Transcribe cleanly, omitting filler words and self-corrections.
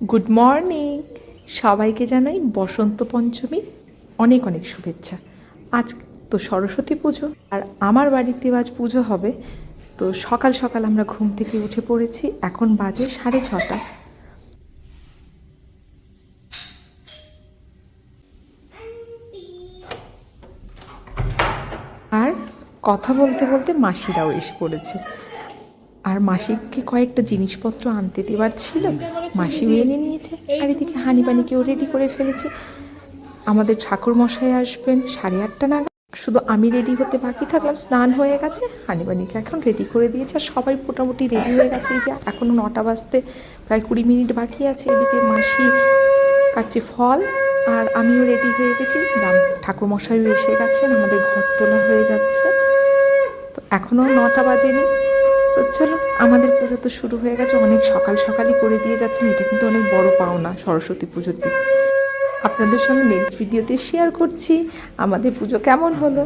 Good morning, সবাইকে জানাই বসন্ত পঞ্চমীর অনেক অনেক শুভেচ্ছা। আজ তো সরস্বতী পুজো, আর আমার বাড়িতে আজ পুজো হবে। তো সকাল সকাল আমরা ঘুম থেকে উঠে পড়েছি, এখন বাজে 6:30। আর কথা বলতে বলতে মাসিরাও এসে পড়েছে, আর মাসিকে কয়েকটা জিনিসপত্র আনতে দেওয়ার ছিল, মাসিও এনে নিয়েছে। আর এদিকে হানিবানিকেও রেডি করে ফেলেছে। আমাদের ঠাকুরমশাই আসবেন 8:30 নাগাদ। শুধু আমি রেডি হতে বাকি থাকলাম, স্নান হয়ে গেছে, হানিবানিকে এখন রেডি করে দিয়েছে। আর সবাই মোটামুটি রেডি হয়ে গেছে। এই যে এখনও 9টা বাজতে প্রায় 20 মিনিট বাকি আছে। এদিকে মাসি কাটছে ফল, আর আমিও রেডি হয়ে গেছি। ঠাকুরমশাইও এসে গেছেন, আমাদের ঘর তোলা হয়ে যাচ্ছে। তো এখনও 9টা বাজেনি। তো চলো, আমাদের পুজো তো শুরু হয়ে গেছে, অনেক সকাল সকালই করে দিয়ে যাচ্ছেন। এটা কিন্তু অনেক বড় পাওনা সরস্বতী পুজোর দিন। আপনাদের সঙ্গে নেক্সট ভিডিওতে শেয়ার করছি আমাদের পুজো কেমন হলো।